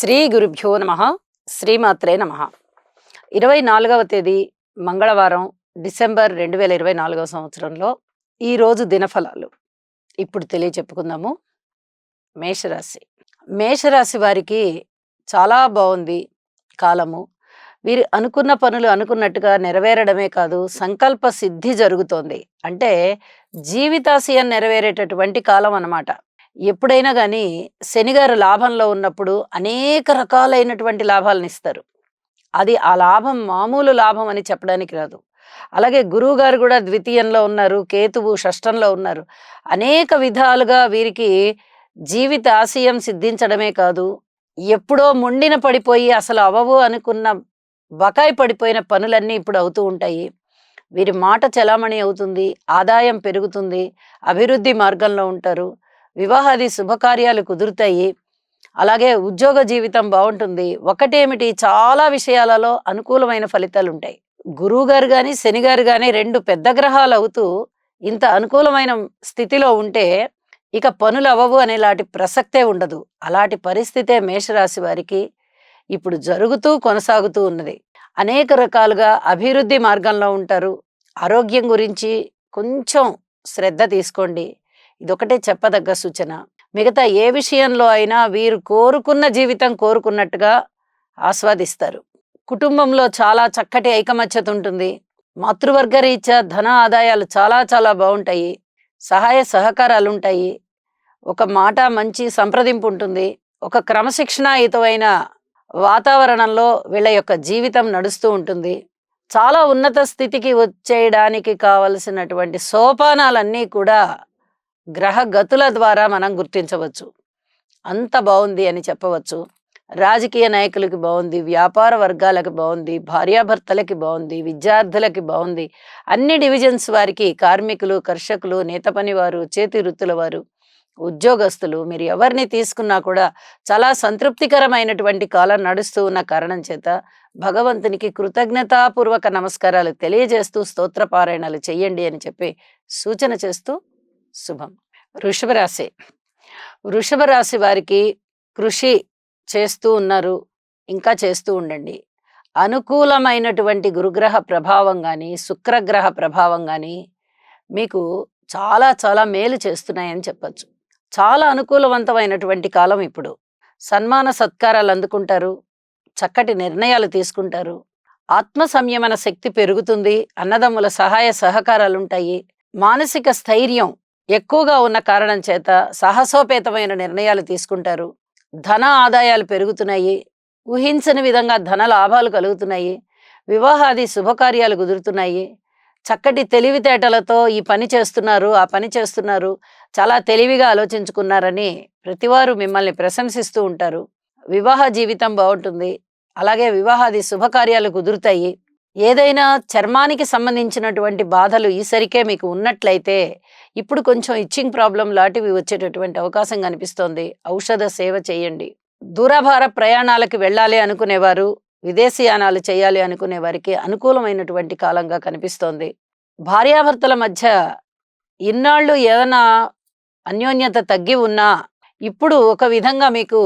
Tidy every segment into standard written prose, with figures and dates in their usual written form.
శ్రీ గురుభ్యో నమ. శ్రీమాత్రే నమ. 24వ తేదీ మంగళవారం, డిసెంబర్ 2024 సంవత్సరంలో ఈరోజు దినఫలాలు ఇప్పుడు తెలియచెప్పుకుందాము. మేషరాశి. మేషరాశి వారికి చాలా బాగుంది కాలము. వీరు అనుకున్న పనులు అనుకున్నట్టుగా నెరవేరడమే కాదు, సంకల్ప సిద్ధి జరుగుతోంది. అంటే జీవితాశయం నెరవేరేటటువంటి కాలం అన్నమాట. ఎప్పుడైనా కానీ శనిగారు లాభంలో ఉన్నప్పుడు అనేక రకాలైనటువంటి లాభాలను ఇస్తారు. అది ఆ లాభం మామూలు లాభం అని చెప్పడానికి రాదు. అలాగే గురువు గారు కూడా ద్వితీయంలో ఉన్నారు, కేతువు షష్టంలో ఉన్నారు. అనేక విధాలుగా వీరికి జీవిత ఆశయం సిద్ధించడమే కాదు, ఎప్పుడో మొండిన పడిపోయి అసలు అవవు అనుకున్న బకాయి పడిపోయిన పనులన్నీ ఇప్పుడు అవుతూ ఉంటాయి. వీరి మాట చలామణి అవుతుంది, ఆదాయం పెరుగుతుంది, అభివృద్ధి మార్గంలో ఉంటారు, వివాహాది శుభకార్యాలు కుదురుతాయి. అలాగే ఉద్యోగ జీవితం బాగుంటుంది. ఒకటేమిటి, చాలా విషయాలలో అనుకూలమైన ఫలితాలు ఉంటాయి. గురువు గారు కానీ శని గారు కానీ రెండు పెద్ద గ్రహాలు అవుతూ ఇంత అనుకూలమైన స్థితిలో ఉంటే ఇక పనులు అవ్వవు అనేలాంటి ప్రసక్తే ఉండదు. అలాంటి పరిస్థితే మేషరాశి వారికి ఇప్పుడు జరుగుతూ కొనసాగుతూ ఉన్నది. అనేక రకాలుగా అభివృద్ధి మార్గంలో ఉంటారు. ఆరోగ్యం గురించి కొంచెం శ్రద్ధ తీసుకోండి. ఇదొకటే చెప్పదగ్గ సూచన. మిగతా ఏ విషయంలో అయినా వీరు కోరుకున్న జీవితం కోరుకున్నట్టుగా ఆస్వాదిస్తారు. కుటుంబంలో చాలా చక్కటి ఐకమత్యత ఉంటుంది. మాతృవర్గ రీత్యా ధన ఆదాయాలు చాలా చాలా బాగుంటాయి. సహాయ సహకారాలు ఉంటాయి. ఒక మాట మంచి సంప్రదింపు ఉంటుంది. ఒక క్రమశిక్షణాయుతమైన వాతావరణంలో వీళ్ళ యొక్క జీవితం నడుస్తూ ఉంటుంది. చాలా ఉన్నత స్థితికి వచ్చేయడానికి కావలసినటువంటి సోపానాలన్నీ కూడా గ్రహ గతుల ద్వారా మనం గుర్తించవచ్చు. అంత బాగుంది అని చెప్పవచ్చు. రాజకీయ నాయకులకి బాగుంది, వ్యాపార వర్గాలకి బాగుంది, భార్యాభర్తలకి బాగుంది, విద్యార్థులకి బాగుంది, అన్ని డివిజన్స్ వారికి, కార్మికులు, కర్షకులు, నేత పని వారు, చేతి వృత్తుల వారు, ఉద్యోగస్తులు, మీరు ఎవరిని తీసుకున్నా కూడా చాలా సంతృప్తికరమైనటువంటి కాలం నడుస్తూ ఉన్న కారణం చేత భగవంతునికి కృతజ్ఞతాపూర్వక నమస్కారాలు తెలియజేస్తూ స్తోత్ర పారాయణాలు చెయ్యండి అని చెప్పి సూచన చేస్తూ శుభం. వృషభ రాశి. వృషభ రాశి వారికి కృషి చేస్తూ ఉన్నారు, ఇంకా చేస్తూ ఉండండి. అనుకూలమైనటువంటి గురుగ్రహ ప్రభావం కానీ శుక్రగ్రహ ప్రభావం కానీ మీకు చాలా చాలా మేలు చేస్తున్నాయని చెప్పచ్చు. చాలా అనుకూలవంతమైనటువంటి కాలం ఇప్పుడు. సన్మాన సత్కారాలు అందుకుంటారు, చక్కటి నిర్ణయాలు తీసుకుంటారు, ఆత్మ సంయమన శక్తి పెరుగుతుంది, అన్నదమ్ముల సహాయ సహకారాలు ఉంటాయి. మానసిక స్థైర్యం ఎక్కువగా ఉన్న కారణం చేత సాహసోపేతమైన నిర్ణయాలు తీసుకుంటారు. ధన ఆదాయాలు పెరుగుతున్నాయి, ఊహించని విధంగా ధన లాభాలు కలుగుతున్నాయి, వివాహాది శుభకార్యాలు కుదురుతున్నాయి. చక్కటి తెలివితేటలతో ఈ పని చేస్తున్నారు, ఆ పని చేస్తున్నారు, చాలా తెలివిగా ఆలోచించుకున్నారని ప్రతివారు మిమ్మల్ని ప్రశంసిస్తూ ఉంటారు. వివాహ జీవితం బాగుంటుంది. అలాగే వివాహాది శుభకార్యాలు కుదురుతాయి. ఏదైనా చర్మానికి సంబంధించినటువంటి బాధలు ఈసరికే మీకు ఉన్నట్లయితే ఇప్పుడు కొంచెం ఇచ్చింగ్ ప్రాబ్లం లాంటివి వచ్చేటటువంటి అవకాశం కనిపిస్తోంది. ఔషధ సేవ చేయండి. దూరభార ప్రయాణాలకు వెళ్ళాలి అనుకునేవారు, విదేశీయానాలు చేయాలి అనుకునే వారికి అనుకూలమైనటువంటి కాలంగా కనిపిస్తోంది. భార్యాభర్తల మధ్య ఇన్నాళ్ళు ఏదైనా అన్యోన్యత తగ్గి ఉన్నా ఇప్పుడు ఒక విధంగా మీకు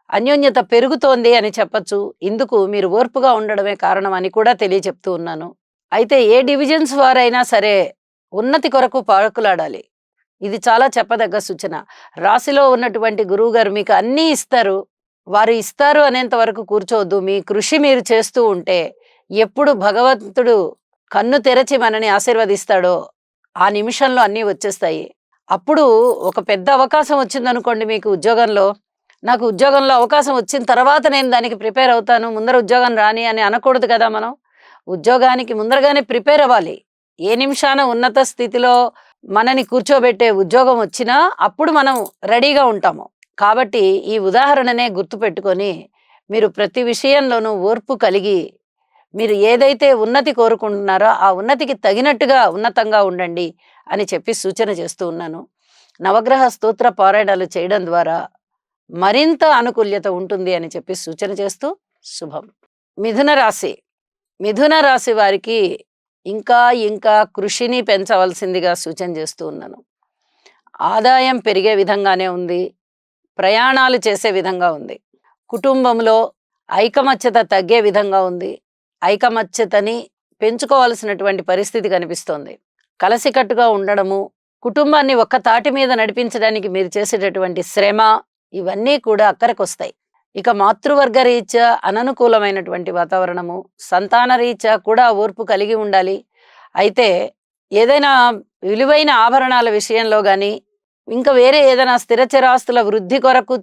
అన్యోన్యత పెరుగుతోంది అని చెప్పచ్చు. ఇందుకు మీరు ఓర్పుగా ఉండడమే కారణం అని కూడా తెలియచెప్తూ ఉన్నాను. అయితే ఏ డివిజన్స్ వారైనా సరే ఉన్నతి కొరకు పాకులాడాలి. ఇది చాలా చెప్పదగ్గ సూచన. రాశిలో ఉన్నటువంటి గురువు గారు మీకు అన్నీ ఇస్తారు. వారు ఇస్తారు అనేంత వరకు కూర్చోవద్దు. మీ కృషి మీరు చేస్తూ ఉంటే ఎప్పుడు భగవంతుడు కన్ను తెరచి మనని ఆశీర్వదిస్తాడో ఆ నిమిషంలో అన్నీ వచ్చేస్తాయి. అప్పుడు ఒక పెద్ద అవకాశం వచ్చిందనుకోండి మీకు ఉద్యోగంలో, నాకు ఉద్యోగంలో అవకాశం వచ్చిన తర్వాత నేను దానికి ప్రిపేర్ అవుతాను, ముందర ఉద్యోగం రాని అని అనకూడదు కదా. మనం ఉద్యోగానికి ముందరగానే ప్రిపేర్ అవ్వాలి. ఏ నిమిషాన ఉన్నత స్థితిలో మనని కూర్చోబెట్టే ఉద్యోగం వచ్చినా అప్పుడు మనం రెడీగా ఉంటాము. కాబట్టి ఈ ఉదాహరణనే గుర్తుపెట్టుకొని మీరు ప్రతి విషయంలోనూ ఓర్పు కలిగి మీరు ఏదైతే ఉన్నతి కోరుకుంటున్నారో ఆ ఉన్నతికి తగినట్టుగా ఉన్నతంగా ఉండండి అని చెప్పి సూచన చేస్తూ ఉన్నాను. నవగ్రహ స్తోత్ర పారాయణాలు చేయడం ద్వారా మరింత అనుకూల్యత ఉంటుంది అని చెప్పి సూచన చేస్తూ శుభం. మిథున రాశి. మిథున రాశి వారికి ఇంకా ఇంకా కృషిని పెంచవలసిందిగా సూచన చేస్తూ ఉన్నాను. ఆదాయం పెరిగే విధంగానే ఉంది, ప్రయాణాలు చేసే విధంగా ఉంది. కుటుంబంలో ఐకమత్యత తగ్గే విధంగా ఉంది. ఐకమత్యతని పెంచుకోవాల్సినటువంటి పరిస్థితి కనిపిస్తోంది. కలసికట్టుగా ఉండడము, కుటుంబాన్ని ఒక్క తాటి మీద నడిపించడానికి మీరు చేసేటటువంటి శ్రమ, ఇవన్నీ కూడా అక్కరకొస్తాయి. ఇక మాతృవర్గ రీత్యా అననుకూలమైనటువంటి వాతావరణము, సంతాన రీత్యా కూడా ఓర్పు కలిగి ఉండాలి. అయితే ఏదైనా విలువైన ఆభరణాల విషయంలో గాని, ఇంకా వేరే ఏదైనా స్థిరచరాస్తుల వృద్ధి కొరకు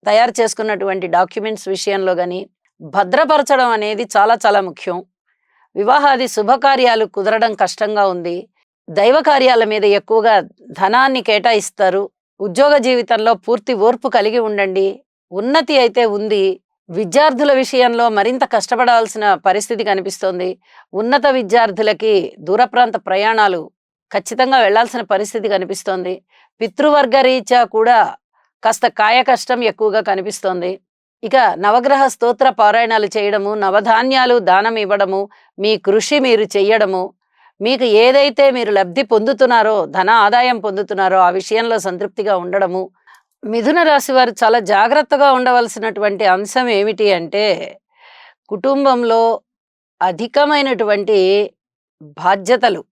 తయారు చేసుకున్నటువంటి డాక్యుమెంట్స్ విషయంలో గాని భద్రపరచడం అనేది చాలా చాలా ముఖ్యం. వివాహాది శుభకార్యాలు కుదరడం కష్టంగా ఉంది. దైవ కార్యాల మీద ఎక్కువగా ధనాన్ని కేటాయిస్తారు. ఉద్యోగ జీవితంలో పూర్తి ఓర్పు కలిగి ఉండండి. ఉన్నతి అయితే ఉంది. విద్యార్థుల విషయంలో మరింత కష్టపడాల్సిన పరిస్థితి కనిపిస్తోంది. ఉన్నత విద్యార్థులకి దూర ప్రాంత ప్రయాణాలు ఖచ్చితంగా వెళ్లాల్సిన పరిస్థితి కనిపిస్తోంది. పితృవర్గ రీత్యా కూడా కాస్త కాయ కష్టం ఎక్కువగా కనిపిస్తోంది. ఇక నవగ్రహ స్తోత్ర పారాయణాలు చేయడము, నవధాన్యాలు దానం ఇవ్వడము, మీ కృషి మీరు చెయ్యడము, మీకు ఏదైతే మీరు లబ్ధి పొందుతున్నారో, ధన ఆదాయం పొందుతున్నారో ఆ విషయంలో సంతృప్తిగా ఉండడము. మిథున రాశి వారు చాలా జాగ్రత్తగా ఉండవలసినటువంటి అంశం ఏమిటి అంటే, కుటుంబంలో అధికమైనటువంటి బాధ్యతలు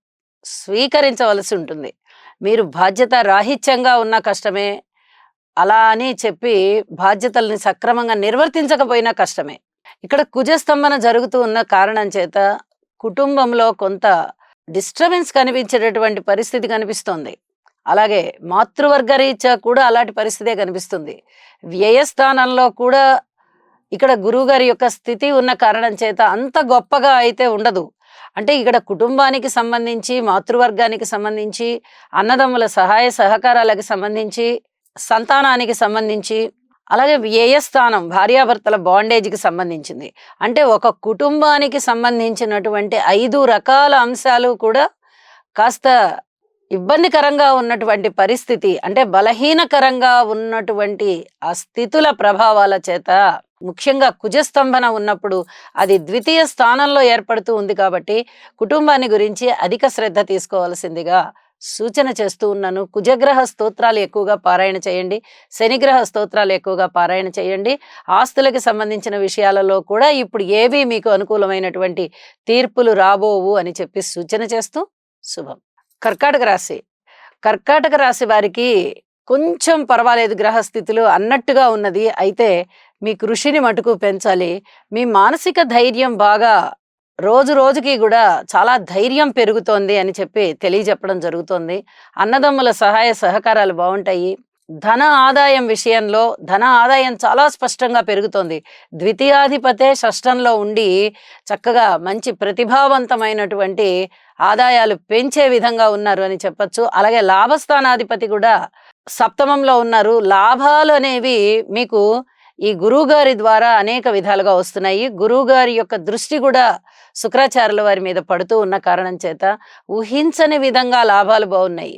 స్వీకరించవలసి ఉంటుంది. మీరు బాధ్యత రాహిత్యంగా ఉన్న కష్టమే, అలా అని చెప్పి బాధ్యతల్ని సక్రమంగా నిర్వర్తించకపోయినా కష్టమే. ఇక్కడ కుజస్తంభన జరుగుతూ ఉన్న కారణం చేత కుటుంబంలో కొంత డిస్టర్బెన్స్ కనిపించేటటువంటి పరిస్థితి కనిపిస్తోంది. అలాగే మాతృవర్గ రీత్యా కూడా అలాంటి పరిస్థితే కనిపిస్తుంది. వ్యయస్థానంలో కూడా ఇక్కడ గురువుగారి యొక్క స్థితి ఉన్న కారణం చేత అంత గొప్పగా అయితే ఉండదు. అంటే ఇక్కడ కుటుంబానికి సంబంధించి, మాతృవర్గానికి సంబంధించి, అన్నదమ్ముల సహాయ సహకారాలకు సంబంధించి, సంతానానికి సంబంధించి, అలాగే వ్యయస్థానం భార్యాభర్తల బాండేజ్కి సంబంధించింది. అంటే ఒక కుటుంబానికి సంబంధించినటువంటి 5 రకాల అంశాలు కూడా కాస్త ఇబ్బందికరంగా ఉన్నటువంటి పరిస్థితి, అంటే బలహీనకరంగా ఉన్నటువంటి ఆ స్థితుల ప్రభావాల చేత, ముఖ్యంగా కుజస్తంభన ఉన్నప్పుడు అది ద్వితీయ స్థానంలో ఏర్పడుతూ ఉంది. కాబట్టి కుటుంబాన్ని గురించి అధిక శ్రద్ధ తీసుకోవాల్సిందిగా సూచన చేస్తూ ఉన్నాను. కుజగ్రహ స్తోత్రాలు ఎక్కువగా పారాయణ చేయండి. శనిగ్రహ స్తోత్రాలు ఎక్కువగా పారాయణ చేయండి. ఆస్తులకు సంబంధించిన విషయాలలో కూడా ఇప్పుడు ఏవి మీకు అనుకూలమైనటువంటి తీర్పులు రాబోవు అని చెప్పి సూచన చేస్తూ శుభం. కర్కాటక రాశి. కర్కాటక రాశి వారికి కొంచెం పర్వాలేదు, గ్రహస్థితులు అన్నట్టుగా ఉన్నది. అయితే మీ కృషిని మటుకు పెంచాలి. మీ మానసిక ధైర్యం బాగా రోజు రోజుకి కూడా చాలా ధైర్యం పెరుగుతోంది అని చెప్పి తెలియజెప్పడం జరుగుతోంది. అన్నదమ్ముల సహాయ సహకారాలు బాగుంటాయి. ధన ఆదాయం విషయంలో ధన ఆదాయం చాలా స్పష్టంగా పెరుగుతోంది. ద్వితీయాధిపతే షష్టంలో ఉండి చక్కగా మంచి ప్రతిభావంతమైనటువంటి ఆదాయాలు పెంచే విధంగా ఉన్నారు అని చెప్పచ్చు. అలాగే లాభస్థానాధిపతి కూడా సప్తమంలో ఉన్నారు. లాభాలు అనేవి మీకు ఈ గురువు గారి ద్వారా అనేక విధాలుగా వస్తున్నాయి. గురువు గారి యొక్క దృష్టి కూడా శుక్రాచార్యుల వారి మీద పడుతూ ఉన్న కారణం చేత ఊహించని విధంగా లాభాలు బాగున్నాయి.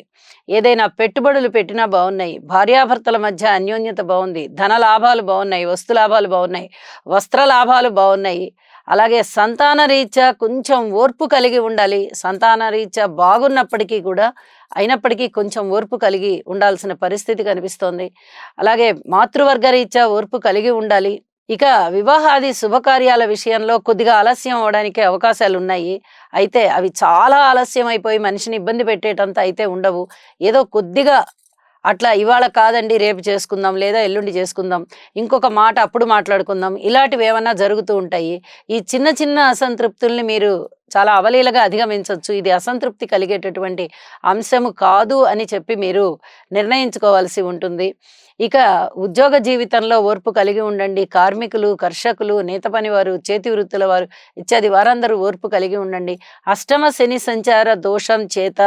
ఏదైనా పెట్టుబడులు పెట్టినా బాగున్నాయి. భార్యాభర్తల మధ్య అన్యోన్యత బాగుంది. ధన లాభాలు బాగున్నాయి. వస్తు లాభాలు బాగున్నాయి. వస్త్ర లాభాలు బాగున్నాయి. అలాగే సంతాన రీత్యా కొంచెం ఓర్పు కలిగి ఉండాలి. సంతాన రీత్యా బాగున్నప్పటికీ కూడా అయినప్పటికీ కొంచెం ఓర్పు కలిగి ఉండాల్సిన పరిస్థితి కనిపిస్తోంది. అలాగే మాతృవర్గ రీత్యా ఓర్పు కలిగి ఉండాలి. ఇక వివాహాది శుభకార్యాల విషయంలో కొద్దిగా ఆలస్యం అవడానికి అవకాశాలు ఉన్నాయి. అయితే అవి చాలా ఆలస్యం అయిపోయి మనిషిని ఇబ్బంది పెట్టేటంత అయితే ఉండవు. ఏదో కొద్దిగా అట్లా ఇవాళ కాదండి రేపు చేసుకుందాం, లేదా ఎల్లుండి చేసుకుందాం, ఇంకొక మాట అప్పుడు మాట్లాడుకుందాం, ఇలాంటివి ఏమన్నా జరుగుతూ ఉంటాయి. ఈ చిన్న చిన్న అసంతృప్తుల్ని మీరు చాలా అవలీలగా అధిగమించవచ్చు. ఇది అసంతృప్తి కలిగేటటువంటి అంశము కాదు అని చెప్పి మీరు నిర్ణయించుకోవాల్సి ఉంటుంది. ఇక ఉద్యోగ జీవితంలో ఓర్పు కలిగి ఉండండి. కార్మికులు, కర్షకులు, నేత పనివారు, చేతి వృత్తుల వారు ఇత్యాది వారందరూ ఓర్పు కలిగి ఉండండి. అష్టమ శని సంచార దోషం చేత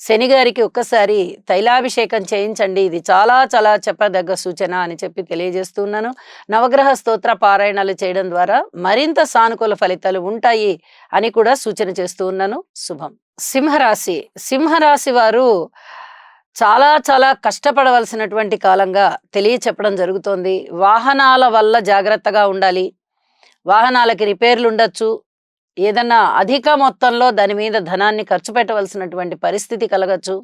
శని గారికి ఒక్కసారి తైలాభిషేకం చేయించండి. ఇది చాలా చాలా చెప్పదగ్గ సూచన అని చెప్పి తెలియజేస్తున్నాను. నవగ్రహ స్తోత్ర పారాయణాలు చేయడం ద్వారా మరింత సానుకూల ఫలితాలు ఉంటాయి అని కూడా సూచన చేస్తూ ఉన్నాను. శుభం. సింహరాశి. సింహరాశి వారు చాలా చాలా కష్టపడవలసినటువంటి కాలంగా తెలియచెప్పడం జరుగుతోంది. వాహనాల వల్ల జాగ్రత్తగా ఉండాలి. వాహనాలకి రిపేర్లు ఉండొచ్చు. ఏదన్నా అధిక మొత్తంలో దాని మీద ధనాన్ని ఖర్చు పెట్టవలసినటువంటి పరిస్థితి కలగచ్చు.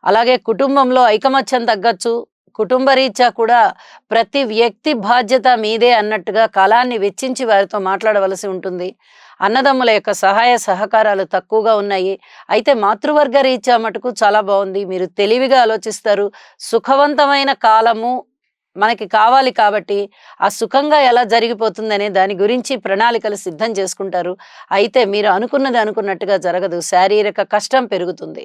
అలాగే కుటుంబంలో ఐకమత్యం తగ్గచ్చు. కుటుంబరీత్యా కూడా ప్రతి వ్యక్తి బాధ్యత మీదే అన్నట్టుగా కాలాన్ని వెచ్చించి వారితో మాట్లాడవలసి ఉంటుంది. అన్నదమ్ముల యొక్క సహాయ సహకారాలు తక్కువగా ఉన్నాయి. అయితే మాతృవర్గ రీత్యా మటుకు చాలా బాగుంది. మీరు తెలివిగా ఆలోచిస్తారు. సుఖవంతమైన కాలము మనకి కావాలి కాబట్టి ఆ సుఖంగా ఎలా జరిగిపోతుందనే దాని గురించి ప్రణాళికలు సిద్ధం చేసుకుంటారు. అయితే మీరు అనుకున్నది అనుకున్నట్టుగా జరగదు. శారీరక కష్టం పెరుగుతుంది.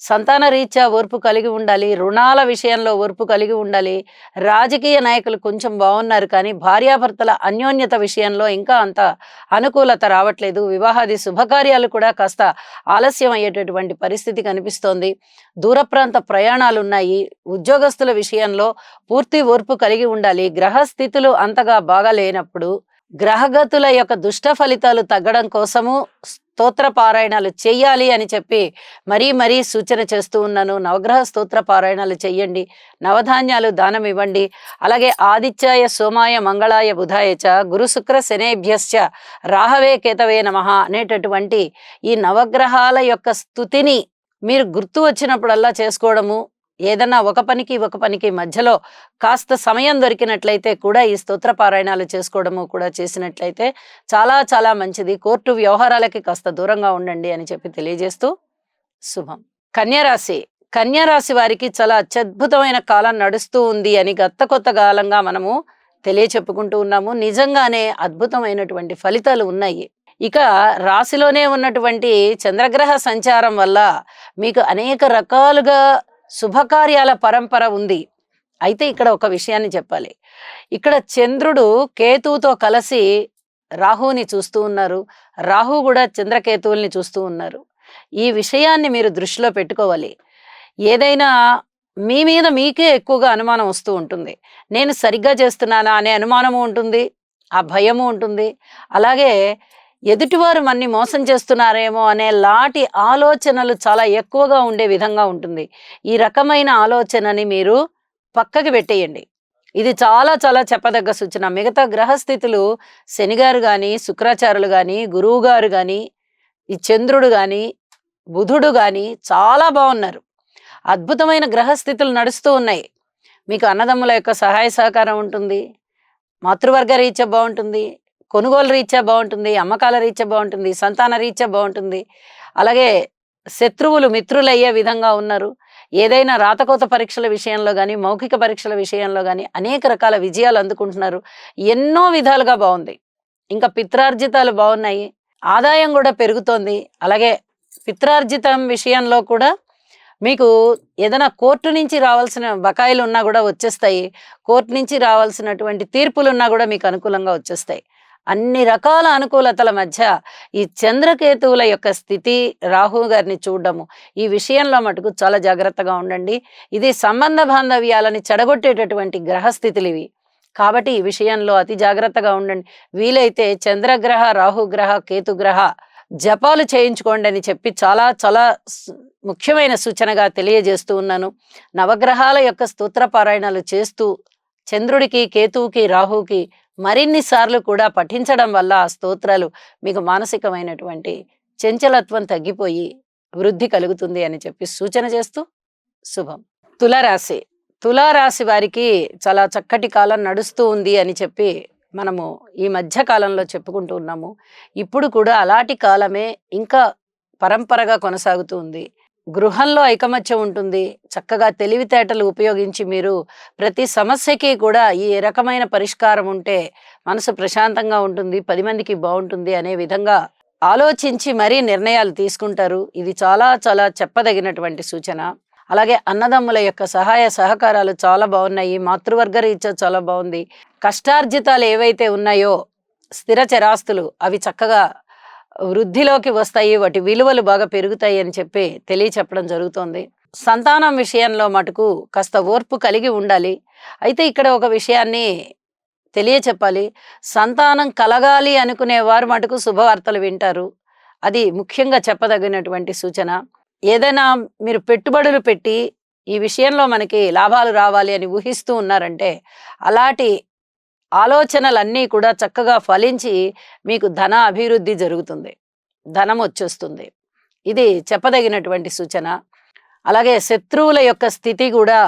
సంతాన రీత్యా ఓర్పు కలిగి ఉండాలి. రుణాల విషయంలో ఓర్పు కలిగి ఉండాలి. రాజకీయ నాయకులు కొంచెం బాగున్నారు కానీ భార్యాభర్తల అన్యోన్యత విషయంలో ఇంకా అంత అనుకూలత రావట్లేదు. వివాహాది శుభకార్యాలు కూడా కాస్త ఆలస్యం అయ్యేటటువంటి పరిస్థితి కనిపిస్తోంది. దూర ప్రాంత ప్రయాణాలు ఉన్నాయి. ఉద్యోగస్తుల విషయంలో పూర్తి ఓర్పు కలిగి ఉండాలి. గ్రహస్థితులు అంతగా బాగా లేనప్పుడు గ్రహగతుల యొక్క దుష్ట ఫలితాలు తగ్గడం కోసము స్తోత్ర పారాయణాలు చెయ్యాలి అని చెప్పి మరీ సూచన చేస్తూ ఉన్నాను. నవగ్రహ స్తోత్ర పారాయణాలు చెయ్యండి. నవధాన్యాలు దానం ఇవ్వండి. అలాగే ఆదిత్యాయ సోమాయ మంగళాయ బుధాయ చ గురు శుక్ర శనేభ్యశ్చ రాహవే కేతవే నమః అనేటటువంటి ఈ నవగ్రహాల యొక్క స్తుతిని మీరు గుర్తు వచ్చినప్పుడల్లా చేసుకోవడము, ఏదన్నా ఒక పనికి మధ్యలో కాస్త సమయం దొరికినట్లయితే కూడా ఈ స్తోత్ర పారాయణాలు చేసుకోవడము కూడా చేసినట్లయితే చాలా మంచిది. కోర్టు వ్యవహారాలకి కాస్త దూరంగా ఉండండి అని చెప్పి తెలియజేస్తూ శుభం. కన్యారాశి వారికి చాలా అత్యద్భుతమైన కాలం నడుస్తూ ఉంది అని కొత్త కాలంగా మనము తెలియచెప్పుకుంటూ ఉన్నాము. నిజంగానే అద్భుతమైనటువంటి ఫలితాలు ఉన్నాయి. ఇక రాశిలోనే ఉన్నటువంటి చంద్రగ్రహ సంచారం వల్ల మీకు అనేక రకాలుగా శుభకార్యాల పరంపర ఉంది. అయితే ఇక్కడ ఒక విషయాన్ని చెప్పాలి. ఇక్కడ చంద్రుడు కేతువుతో కలిసి రాహుని చూస్తూ ఉన్నారు. రాహు కూడా చంద్రకేతువుల్ని చూస్తూ ఉన్నారు. ఈ విషయాన్ని మీరు దృష్టిలో పెట్టుకోవాలి. ఏదైనా మీ మీద మీకే ఎక్కువగా అనుమానం వస్తూ ఉంటుంది. నేను సరిగ్గా చేస్తున్నానా అనే అనుమానము ఉంటుంది, ఆ భయము ఉంటుంది. అలాగే ఎదుటివారు మన్ని మోసం చేస్తున్నారేమో అనే లాంటి ఆలోచనలు చాలా ఎక్కువగా ఉండే విధంగా ఉంటుంది. ఈ రకమైన ఆలోచనని మీరు పక్కకి పెట్టేయండి. ఇది చాలా చెప్పదగ్గ సూచన. మిగతా గ్రహస్థితులు శనిగారు కానీ, శుక్రాచార్యులు కానీ, గురువు గారు కానీ, ఈ చంద్రుడు కానీ, బుధుడు కానీ చాలా బాగున్నారు. అద్భుతమైన గ్రహస్థితులు నడుస్తూ ఉన్నాయి. మీకు అన్నదమ్ముల యొక్క సహాయ సహకారం ఉంటుంది. మాతృవర్గ రీత్యా బాగుంటుంది. కొనుగోలు రీత్యా బాగుంటుంది. అమ్మకాల రీత్యా బాగుంటుంది. సంతాన రీత్యా బాగుంటుంది. అలాగే శత్రువులు మిత్రులు అయ్యే విధంగా ఉన్నారు. ఏదైనా రాతకోత పరీక్షల విషయంలో కానీ, మౌఖిక పరీక్షల విషయంలో కానీ అనేక రకాల విజయాలు అందుకుంటున్నారు. ఎన్నో విధాలుగా బాగుంది. ఇంకా పిత్రార్జితాలు బాగున్నాయి. ఆదాయం కూడా పెరుగుతోంది. అలాగే పిత్రార్జితం విషయంలో కూడా మీకు ఏదైనా కోర్టు నుంచి రావాల్సిన బకాయిలు ఉన్నా కూడా వచ్చేస్తాయి. కోర్టు నుంచి రావాల్సినటువంటి తీర్పులు ఉన్నా కూడా మీకు అనుకూలంగా వచ్చేస్తాయి. అన్ని రకాల అనుకూలతల మధ్య ఈ చంద్రకేతువుల యొక్క స్థితి, రాహు గారిని చూడడము, ఈ విషయంలో మటుకు చాలా జాగ్రత్తగా ఉండండి. ఇది సంబంధ బాంధవ్యాలని చెడగొట్టేటటువంటి గ్రహస్థితులు ఇవి. కాబట్టి ఈ విషయంలో అతి జాగ్రత్తగా ఉండండి. వీలైతే చంద్రగ్రహ, రాహుగ్రహ, కేతుగ్రహ జపాలు చేయించుకోండి అని చెప్పి చాలా ముఖ్యమైన సూచనగా తెలియజేస్తూ ఉన్నాను. నవగ్రహాల యొక్క స్తోత్ర పారాయణాలు చేస్తూ చంద్రుడికి, కేతువుకి, రాహుకి మరిన్ని సార్లు కూడా పఠించడం వల్ల ఆ స్తోత్రాలు మీకు మానసికమైనటువంటి చంచలత్వం తగ్గిపోయి వృద్ధి కలుగుతుంది అని చెప్పి సూచన చేస్తూ శుభం. తులారాశి వారికి చాలా చక్కటి కాలం నడుస్తూ ఉంది అని చెప్పి మనము ఈ మధ్య కాలంలో చెప్పుకుంటూ ఉన్నాము. ఇప్పుడు కూడా అలాంటి కాలమే ఇంకా పరంపరగా కొనసాగుతూ ఉంది. గృహంలో ఐకమత్యం ఉంటుంది. చక్కగా తెలివితేటలు ఉపయోగించి మీరు ప్రతి సమస్యకి కూడా ఈ రకమైన పరిష్కారం ఉంటే మనసు ప్రశాంతంగా ఉంటుంది, 10 మందికి బాగుంటుంది అనే విధంగా ఆలోచించి మరీ నిర్ణయాలు తీసుకుంటారు. ఇది చాలా చెప్పదగినటువంటి సూచన. అలాగే అన్నదమ్ముల యొక్క సహాయ సహకారాలు చాలా బాగున్నాయి. మాతృవర్గ రీత్యా చాలా బాగుంది. కష్టార్జితాలు ఏవైతే ఉన్నాయో స్థిర చరాస్తులు అవి చక్కగా వృద్ధిలోకి వస్తాయి. వాటి విలువలు బాగా పెరుగుతాయి అని చెప్పి తెలియచెప్పడం జరుగుతోంది. సంతానం విషయంలో మటుకు కాస్త ఓర్పు కలిగి ఉండాలి. అయితే ఇక్కడ ఒక విషయాన్ని తెలియచెప్పాలి. సంతానం కలగాలి అనుకునే వారు మటుకు శుభవార్తలు వింటారు. అది ముఖ్యంగా చెప్పదగినటువంటి సూచన. ఏదైనా మీరు పెట్టుబడులు పెట్టి ఈ విషయంలో మనకి లాభాలు రావాలి అని ఊహిస్తూ ఉన్నారంటే అలాంటి ఆలోచనలన్నీ కూడా చక్కగా ఫలించి మీకు ధన అభివృద్ధి జరుగుతుంది, ధనం వచ్చేస్తుంది. ఇది చెప్పదగినటువంటి సూచన. అలాగే శత్రువుల యొక్క స్థితి కూడా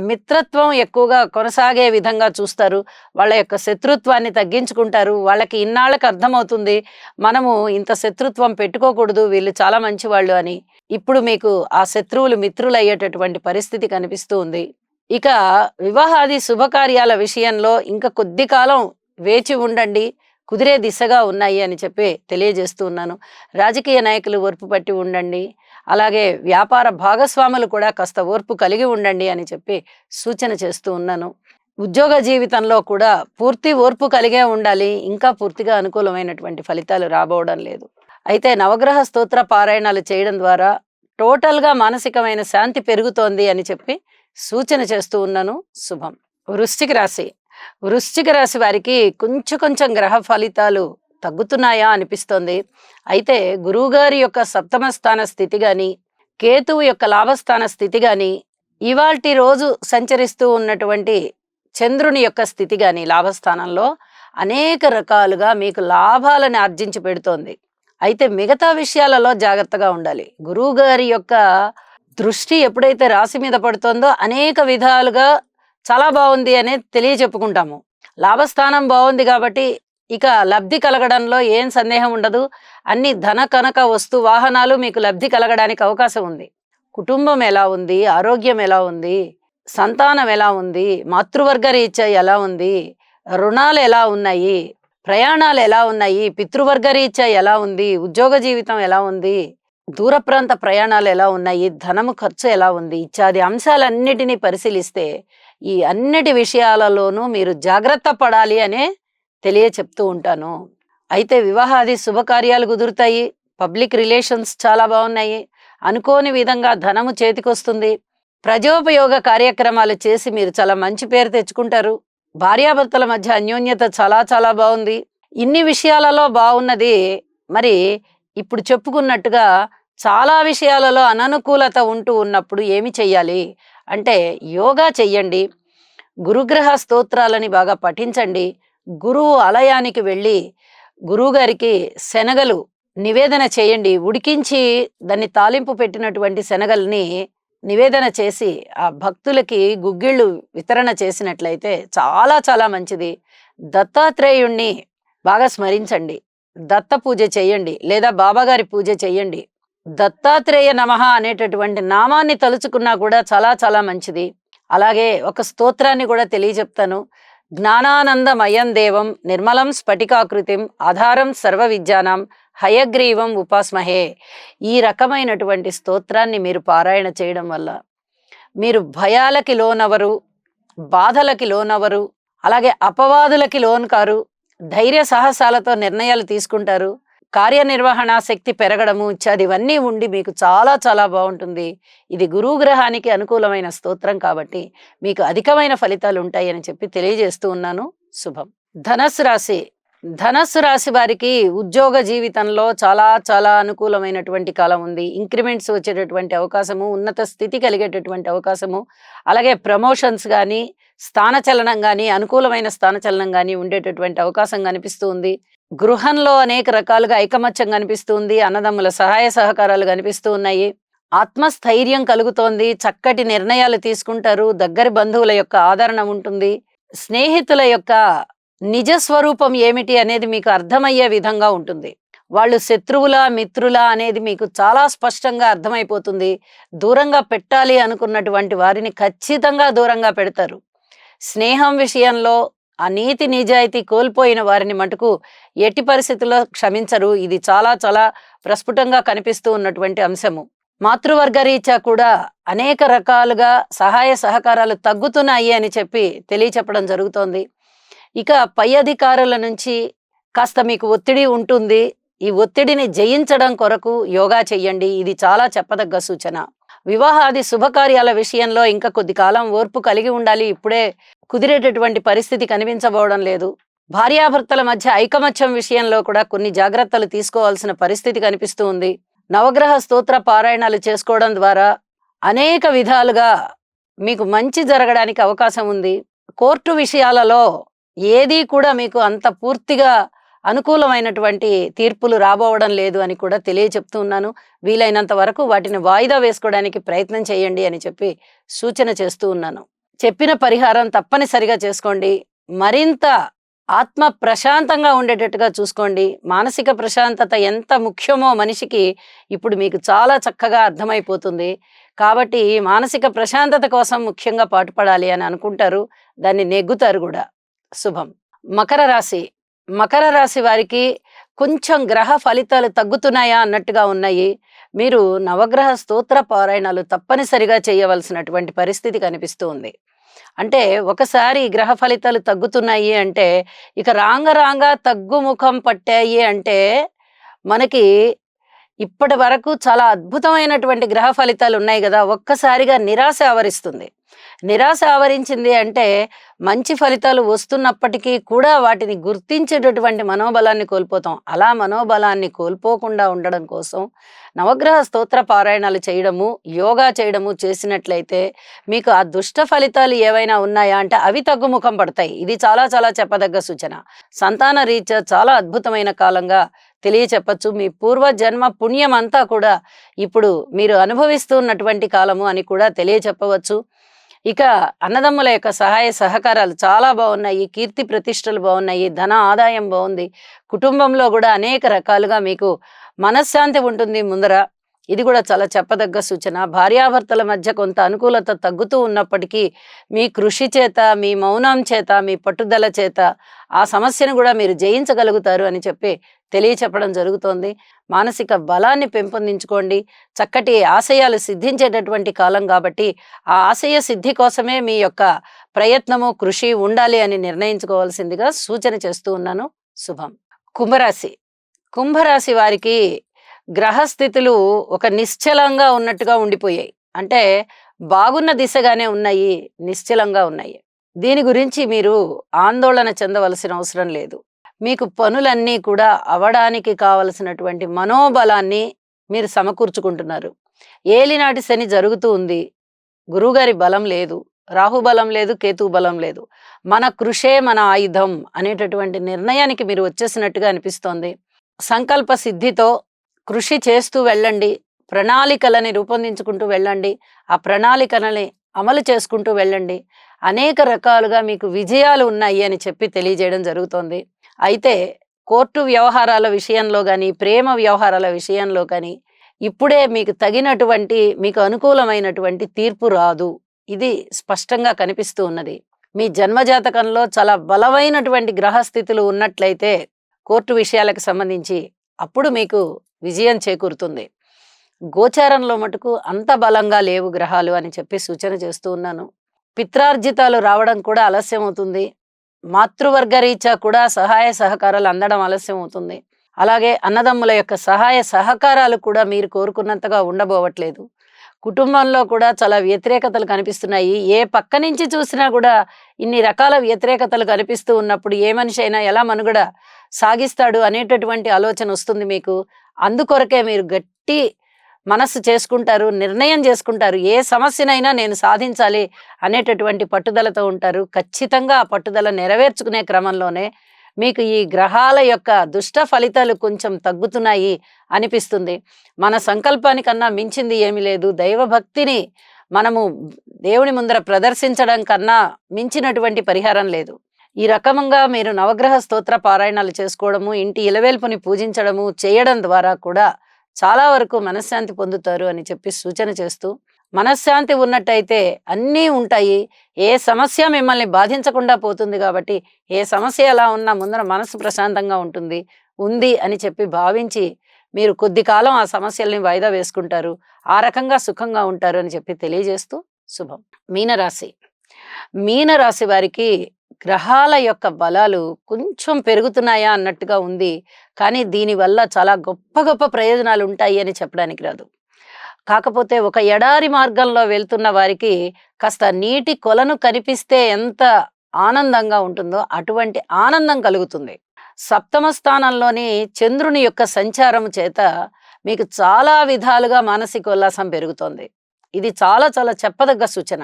మిత్రత్వం ఎక్కువగా కొనసాగే విధంగా చూస్తారు. వాళ్ళ యొక్క శత్రుత్వాన్ని తగ్గించుకుంటారు. వాళ్ళకి ఇన్నాళ్ళకి అర్థమవుతుంది, మనము ఇంత శత్రుత్వం పెట్టుకోకూడదు, వీళ్ళు చాలా మంచివాళ్ళు అని. ఇప్పుడు మీకు ఆ శత్రువులు మిత్రులయ్యేటటువంటి పరిస్థితి కనిపిస్తూ ఉంది. ఇక వివాహాది శుభకార్యాల విషయంలో ఇంకా కొద్ది కాలం వేచి ఉండండి, కుదిరే దిశగా ఉన్నాయి అని చెప్పి తెలియజేస్తూ ఉన్నాను. రాజకీయ నాయకులు ఓర్పు పట్టి ఉండండి, అలాగే వ్యాపార భాగస్వాములు కూడా కాస్త ఓర్పు కలిగి ఉండండి అని చెప్పి సూచన చేస్తూ ఉన్నాను. ఉద్యోగ జీవితంలో కూడా పూర్తి ఓర్పు కలిగే ఉండాలి, ఇంకా పూర్తిగా అనుకూలమైనటువంటి ఫలితాలు రాబోవడం లేదు. అయితే నవగ్రహ స్తోత్ర పారాయణాలు చేయడం ద్వారా టోటల్గా మానసికమైన శాంతి పెరుగుతోంది అని చెప్పి సూచన చేస్తూ ఉన్నాను. శుభం. వృశ్చిక రాశి. వృశ్చిక రాశి వారికి కొంచెం గ్రహ ఫలితాలు తగ్గుతున్నాయా అనిపిస్తోంది. అయితే గురువుగారి యొక్క సప్తమ స్థాన స్థితి గాని, కేతువు యొక్క లాభస్థాన స్థితి గాని, ఇవాల్టి రోజు సంచరిస్తూ ఉన్నటువంటి చంద్రుని యొక్క స్థితి గాని లాభస్థానంలో అనేక రకాలుగా మీకు లాభాలను ఆర్జించి పెడుతోంది. అయితే మిగతా విషయాలలో జాగ్రత్తగా ఉండాలి. గురువుగారి యొక్క దృష్టి ఎప్పుడైతే రాశి మీద పడుతుందో అనేక విధాలుగా చాలా బాగుంది అనేది తెలియచెప్పుకుంటాము. లాభస్థానం బాగుంది కాబట్టి ఇక లబ్ధి కలగడంలో ఏం సందేహం ఉండదు. అన్ని ధన కనక వస్తు వాహనాలు మీకు లబ్ధి కలగడానికి అవకాశం ఉంది. కుటుంబం ఎలా ఉంది, ఆరోగ్యం ఎలా ఉంది, సంతానం ఎలా ఉంది, మాతృవర్గ రీత్యా ఎలా ఉంది, రుణాలు ఎలా ఉన్నాయి, ప్రయాణాలు ఎలా ఉన్నాయి, పితృవర్గ రీత్యా ఎలా ఉంది, ఉద్యోగ జీవితం ఎలా ఉంది, దూర ప్రాంత ప్రయాణాలు ఎలా ఉన్నాయి, ధనము ఖర్చు ఎలా ఉంది, ఇత్యాది అంశాలన్నిటినీ పరిశీలిస్తే ఈ అన్నిటి విషయాలలోనూ మీరు జాగ్రత్త పడాలి అనే తెలియచెప్తూ ఉంటాను. అయితే వివాహాది శుభకార్యాలు కుదురుతాయి, పబ్లిక్ రిలేషన్స్ చాలా బాగున్నాయి, అనుకోని విధంగా ధనము చేతికొస్తుంది, ప్రజోపయోగ కార్యక్రమాలు చేసి మీరు చాలా మంచి పేరు తెచ్చుకుంటారు, భార్యాభర్తల మధ్య అన్యోన్యత చాలా బాగుంది. ఇన్ని విషయాలలో బాగున్నది. మరి ఇప్పుడు చెప్పుకున్నట్టుగా చాలా విషయాలలో అననుకూలత ఉంటూ ఉన్నప్పుడు ఏమి చెయ్యాలి అంటే యోగా చెయ్యండి, గురుగ్రహ స్తోత్రాలని బాగా పఠించండి, గురువు ఆలయానికి వెళ్ళి గురువుగారికి శనగలు నివేదన చేయండి. ఉడికించి దాన్ని తాలింపు పెట్టినటువంటి శనగల్ని నివేదన చేసి ఆ భక్తులకి గుగ్గిళ్ళు వితరణ చేసినట్లయితే చాలా మంచిది. దత్తాత్రేయుణ్ణి బాగా స్మరించండి, దత్త పూజ చెయ్యండి, లేదా బాబాగారి పూజ చెయ్యండి. దత్తాత్రేయ నమః అనేటటువంటి నామాన్ని తలుచుకున్నా కూడా చాలా మంచిది. అలాగే ఒక స్తోత్రాన్ని కూడా తెలియజెప్తాను. జ్ఞానానందమయం దేవం నిర్మలం స్ఫటికాకృతిం ఆధారం సర్వ విద్యానాం హయగ్రీవం ఉపాస్మహే. ఈ రకమైనటువంటి స్తోత్రాన్ని మీరు పారాయణ చేయడం వల్ల మీరు భయాలకి లోనవరు, బాధలకి లోనవరు, అలాగే అపవాదులకి లోను కారు, ధైర్య సాహసాలతో నిర్ణయాలు తీసుకుంటారు, కార్యనిర్వహణ శక్తి పెరగడము ఇవన్నీ ఉండి మీకు చాలా బాగుంటుంది. ఇది గురువు గ్రహానికి అనుకూలమైన స్తోత్రం కాబట్టి మీకు అధికమైన ఫలితాలు ఉంటాయని చెప్పి తెలియజేస్తూ ఉన్నాను. శుభం. ధనస్సు రాశి. ధనస్సు రాశి వారికి ఉద్యోగ జీవితంలో చాలా అనుకూలమైనటువంటి కాలం ఉంది. ఇంక్రిమెంట్స్ వచ్చేటటువంటి అవకాశము, ఉన్నత స్థితి కలిగేటటువంటి అవకాశము, అలాగే ప్రమోషన్స్ కానీ, స్థానచలనం కానీ, అనుకూలమైన స్థానచలనం కానీ ఉండేటటువంటి అవకాశం కనిపిస్తూ ఉంది. గృహంలో అనేక రకాలుగా ఐకమత్యం కనిపిస్తుంది, అన్నదమ్ముల సహాయ సహకారాలు కనిపిస్తూ ఉన్నాయి, ఆత్మస్థైర్యం కలుగుతోంది, చక్కటి నిర్ణయాలు తీసుకుంటారు, దగ్గరి బంధువుల యొక్క ఆదరణ ఉంటుంది, స్నేహితుల యొక్క నిజస్వరూపం ఏమిటి అనేది మీకు అర్థమయ్యే విధంగా ఉంటుంది. వాళ్ళు శత్రువులా మిత్రులా అనేది మీకు చాలా స్పష్టంగా అర్థమైపోతుంది. దూరంగా పెట్టాలి అనుకున్నటువంటి వారిని ఖచ్చితంగా దూరంగా పెడతారు. స్నేహం విషయంలో ఆ నీతి నిజాయితీ కోల్పోయిన వారిని మటుకు ఎట్టి పరిస్థితుల్లో క్షమించరు. ఇది చాలా ప్రస్ఫుటంగా కనిపిస్తూ ఉన్నటువంటి అంశము. మాతృవర్గ రీత్యా కూడా అనేక రకాలుగా సహాయ సహకారాలు తగ్గుతున్నాయి అని చెప్పి తెలియచెప్పడం జరుగుతోంది. ఇక పై అధికారుల నుంచి కాస్త మీకు ఒత్తిడి ఉంటుంది. ఈ ఒత్తిడిని జయించడం కొరకు యోగా చెయ్యండి. ఇది చాలా చెప్పదగ్గ సూచన. వివాహాది శుభకార్యాల విషయంలో ఇంకా కొద్ది కాలం ఓర్పు కలిగి ఉండాలి. ఇప్పుడే కుదిరేటటువంటి పరిస్థితి కనిపించబోవడం లేదు. భార్యాభర్తల మధ్య ఐకమత్యం విషయంలో కూడా కొన్ని జాగ్రత్తలు తీసుకోవాల్సిన పరిస్థితి కనిపిస్తూ ఉంది. నవగ్రహ స్తోత్ర పారాయణాలు చేసుకోవడం ద్వారా అనేక విధాలుగా మీకు మంచి జరగడానికి అవకాశం ఉంది. కోర్టు విషయాలలో ఏదీ కూడా మీకు అంత పూర్తిగా అనుకూలమైనటువంటి తీర్పులు రాబోవడం లేదు అని కూడా తెలియచెప్తూ ఉన్నాను. వీలైనంత వరకు వాటిని వాయిదా వేసుకోవడానికి ప్రయత్నం చేయండి అని చెప్పి సూచన చేస్తూ ఉన్నాను. చెప్పిన పరిహారం తప్పనిసరిగా చేసుకోండి. మరింత ఆత్మ ప్రశాంతంగా ఉండేటట్టుగా చూసుకోండి. మానసిక ప్రశాంతత ఎంత ముఖ్యమో మనిషికి ఇప్పుడు మీకు చాలా చక్కగా అర్థమైపోతుంది. కాబట్టి మానసిక ప్రశాంతత కోసం ముఖ్యంగా పాటుపడాలి అని అనుకుంటారు. దాన్ని నెగ్గుతారు గూడా. శుభం. మకర రాశి. మకర రాశి వారికి కొంచెం గ్రహ ఫలితాలు తగ్గుతున్నాయా అన్నట్టుగా ఉన్నాయి. మీరు నవగ్రహ స్తోత్ర పారాయణాలు తప్పనిసరిగా చేయవలసినటువంటి పరిస్థితి కనిపిస్తూ ఉంది. అంటే ఒకసారి గ్రహ ఫలితాలు తగ్గుతున్నాయి అంటే ఇక రాంగ రాంగ తగ్గుముఖం పట్టాయి అంటే మనకి ఇప్పటి వరకు చాలా అద్భుతమైనటువంటి గ్రహ ఫలితాలు ఉన్నాయి కదా, ఒక్కసారిగా నిరాశ ఆవరిస్తుంది. నిరాశ ఆవరించింది అంటే మంచి ఫలితాలు వస్తున్నప్పటికీ కూడా వాటిని గుర్తించేటటువంటి మనోబలాన్ని కోల్పోతాం. అలా మనోబలాన్ని కోల్పోకుండా ఉండడం కోసం నవగ్రహ స్తోత్ర పారాయణాలు చేయడము, యోగా చేయడము చేసినట్లయితే మీకు ఆ దుష్ట ఫలితాలు ఏవైనా ఉన్నాయా అంటే అవి తగ్గుముఖం పడతాయి. ఇది చాలా చాలా చెప్పదగ్గ సూచన. సంతాన రీత్యా చాలా అద్భుతమైన కాలంగా తెలియచెప్పచ్చు. మీ పూర్వజన్మ పుణ్యం అంతా కూడా ఇప్పుడు మీరు అనుభవిస్తున్నటువంటి కాలము అని కూడా తెలియచెప్పవచ్చు. ఇక అన్నదమ్ముల యొక్క సహాయ సహకారాలు చాలా బాగున్నాయి. కీర్తి ప్రతిష్టలు బాగున్నాయి. ధన ఆదాయం బాగుంది. కుటుంబంలో కూడా అనేక రకాలుగా మీకు మనశ్శాంతి ఉంటుంది ముందర. ఇది కూడా చాలా చెప్పదగ్గ సూచన. భార్యాభర్తల మధ్య కొంత అనుకూలత తగ్గుతూ ఉన్నప్పటికీ మీ కృషి చేత, మీ మౌనం చేత, మీ పట్టుదల చేత ఆ సమస్యను కూడా మీరు జయించగలుగుతారు అని చెప్పి తెలియచెప్పడం జరుగుతోంది. మానసిక బలాన్ని పెంపొందించుకోండి. చక్కటి ఆశయాలు సిద్ధించేటటువంటి కాలం కాబట్టి ఆ ఆశయ సిద్ధి కోసమే మీ యొక్క ప్రయత్నము, కృషి ఉండాలి అని నిర్ణయించుకోవాల్సిందిగా సూచన చేస్తూ ఉన్నాను. శుభం. కుంభరాశి. కుంభరాశి వారికి గ్రహస్థితులు ఒక నిశ్చలంగా ఉన్నట్టుగా ఉండిపోయాయి. అంటే బాగున్న దిశగానే ఉన్నాయి, నిశ్చలంగా ఉన్నాయి. దీని గురించి మీరు ఆందోళన చెందవలసిన అవసరం లేదు. మీకు పనులన్నీ కూడా అవడానికి కావలసినటువంటి మనోబలాన్ని మీరు సమకూర్చుకుంటున్నారు. ఏలినాటి శని జరుగుతూ ఉంది. గురువుగారి బలం లేదు, రాహు బలం లేదు, కేతు బలం లేదు. మన కృషే మన ఆయుధం అనేటటువంటి నిర్ణయానికి మీరు వచ్చేసినట్టుగా అనిపిస్తోంది. సంకల్ప సిద్ధితో కృషి చేస్తూ వెళ్ళండి. ప్రణాళికలని రూపొందించుకుంటూ వెళ్ళండి. ఆ ప్రణాళికలని అమలు చేసుకుంటూ వెళ్ళండి. అనేక రకాలుగా మీకు విజయాలు ఉన్నాయి అని చెప్పి తెలియజేయడం జరుగుతోంది. అయితే కోర్టు వ్యవహారాల విషయంలో కానీ, ప్రేమ వ్యవహారాల విషయంలో కానీ ఇప్పుడే మీకు తగినటువంటి, మీకు అనుకూలమైనటువంటి తీర్పు రాదు. ఇది స్పష్టంగా కనిపిస్తూ ఉన్నది. మీ జన్మజాతకంలో చాలా బలమైనటువంటి గ్రహస్థితులు ఉన్నట్లయితే కోర్టు విషయాలకు సంబంధించి అప్పుడు మీకు విజయం చేకూరుతుంది. గోచారంలో మటుకు అంత బలంగా లేవు గ్రహాలు అని చెప్పి సూచన చేస్తూ ఉన్నాను. పిత్రార్జితాలు రావడం కూడా ఆలస్యం అవుతుంది. మాతృవర్గ రీత్యా కూడా సహాయ సహకారాలు అందడం ఆలస్యం అవుతుంది. అలాగే అన్నదమ్ముల యొక్క సహాయ సహకారాలు కూడా మీరు కోరుకున్నంతగా ఉండబోవట్లేదు. కుటుంబంలో కూడా చాలా వ్యతిరేకతలు కనిపిస్తున్నాయి. ఏ పక్క నుంచి చూసినా కూడా ఇన్ని రకాల వ్యతిరేకతలు కనిపిస్తూ ఉన్నప్పుడు ఏ మనిషి అయినా ఎలా మనుగడ సాగిస్తాడు అనేటటువంటి ఆలోచన వస్తుంది మీకు. అందుకొరకే మీరు గట్టి మనస్సు చేసుకుంటారు, నిర్ణయం చేసుకుంటారు. ఏ సమస్యనైనా నేను సాధించాలి అనేటటువంటి పట్టుదలతో ఉంటారు. ఖచ్చితంగా ఆ పట్టుదల నెరవేర్చుకునే క్రమంలోనే మీకు ఈ గ్రహాల యొక్క దుష్ట ఫలితాలు కొంచెం తగ్గుతున్నాయి అనిపిస్తుంది. మన సంకల్పానికన్నా మించింది ఏమీ లేదు. దైవభక్తిని మనము దేవుని ముందర ప్రదర్శించడం కన్నా మించినటువంటి పరిహారం లేదు. ఈ రకంగా మీరు నవగ్రహ స్తోత్ర పారాయణాలు చేసుకోవడము, ఇంటి ఇలవేల్పుని పూజించడము చేయడం ద్వారా కూడా చాలా వరకు మనశ్శాంతి పొందుతారు అని చెప్పి సూచన చేస్తూ, మనశ్శాంతి ఉన్నట్టయితే అన్నీ ఉంటాయి. ఏ సమస్య మిమ్మల్ని బాధించకుండా పోతుంది కాబట్టి ఏ సమస్య ఎలా ఉన్నా ముందర మనసు ప్రశాంతంగా ఉంది అని చెప్పి భావించి మీరు కొద్ది కాలం ఆ సమస్యల్ని వాయిదా వేసుకుంటారు. ఆ రకంగా సుఖంగా ఉంటారు అని చెప్పి తెలియజేస్తూ శుభం. మీనరాశి. మీనరాశి వారికి గ్రహాల యొక్క బలాలు కొంచెం పెరుగుతున్నాయా అన్నట్టుగా ఉంది. కానీ దీనివల్ల చాలా గొప్ప గొప్ప ప్రయోజనాలు ఉంటాయి అని చెప్పడానికి రాదు. కాకపోతే ఒక ఎడారి మార్గంలో వెళ్తున్న వారికి కాస్త నీటి కొలను కనిపిస్తే ఎంత ఆనందంగా ఉంటుందో అటువంటి ఆనందం కలుగుతుంది. సప్తమ స్థానంలోని చంద్రుని యొక్క సంచారం చేత మీకు చాలా విధాలుగా మానసిక ఉల్లాసం పెరుగుతోంది. ఇది చాలా చాలా చెప్పదగ్గ సూచన.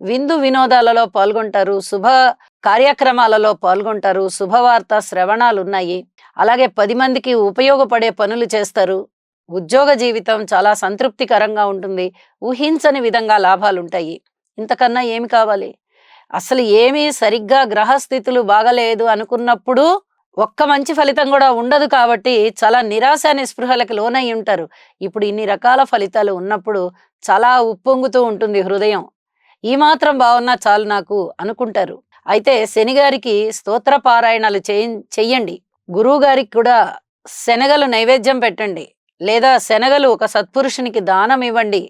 విందు వినోదాలలో పాల్గొంటారు, శుభ కార్యక్రమాలలో పాల్గొంటారు, శుభవార్త శ్రవణాలు ఉన్నాయి. అలాగే 10 మందికి ఉపయోగపడే పనులు చేస్తారు. ఉద్యోగ జీవితం చాలా సంతృప్తికరంగా ఉంటుంది. ఊహించని విధంగా లాభాలుంటాయి. ఇంతకన్నా ఏమి కావాలి? అసలు ఏమీ సరిగ్గా గ్రహస్థితులు బాగలేదు అనుకున్నప్పుడు ఒక్క మంచి ఫలితం కూడా ఉండదు కాబట్టి చాలా నిరాశ నిస్పృహలకు లోనై ఉంటారు. ఇప్పుడు ఇన్ని రకాల ఫలితాలు ఉన్నప్పుడు చాలా ఉప్పొంగుతూ ఉంటుంది హృదయం. ఈ మాత్రం బాగున్నా చాలు నాకు అనుకుంటారు. అయితే శని గారికి స్తోత్ర పారాయణాలు చెయ్యండి. గురువు గారికి కూడా శనగలు నైవేద్యం పెట్టండి, లేదా శనగలు ఒక సత్పురుషునికి దానం ఇవ్వండి.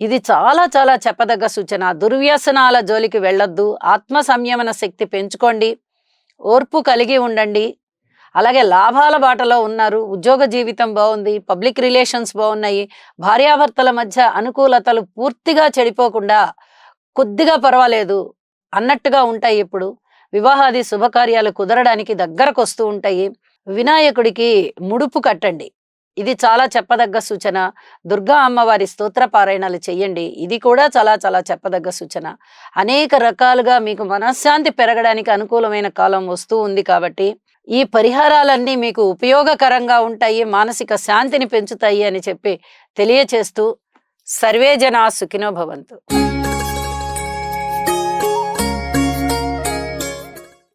ఇది చాలా చాలా చెప్పదగ్గ సూచన. దుర్వ్యసనాల జోలికి వెళ్ళొద్దు. ఆత్మ సంయమన శక్తి పెంచుకోండి. ఓర్పు కలిగి ఉండండి. అలాగే లాభాల బాటలో ఉన్నారు. ఉద్యోగ జీవితం బాగుంది, పబ్లిక్ రిలేషన్స్ బాగున్నాయి. భార్యాభర్తల మధ్య అనుకూలతలు పూర్తిగా చెడిపోకుండా కొద్దిగా పర్వాలేదు అన్నట్టుగా ఉంటాయి. ఇప్పుడు వివాహాది శుభకార్యాలు కుదరడానికి దగ్గరకు వస్తూ ఉంటాయి. వినాయకుడికి ముడుపు కట్టండి. ఇది చాలా చెప్పదగ్గ సూచన. దుర్గా అమ్మవారి స్తోత్ర పారాయణాలు చెయ్యండి. ఇది కూడా చాలా చాలా చెప్పదగ్గ సూచన. అనేక రకాలుగా మీకు మనశ్శాంతి పెరగడానికి అనుకూలమైన కాలం వస్తూ ఉంది కాబట్టి ఈ పరిహారాలన్నీ మీకు ఉపయోగకరంగా ఉంటాయి, మానసిక శాంతిని పెంచుతాయి అని చెప్పి తెలియచేస్తూ సర్వే జనా సుఖినో భవంతు.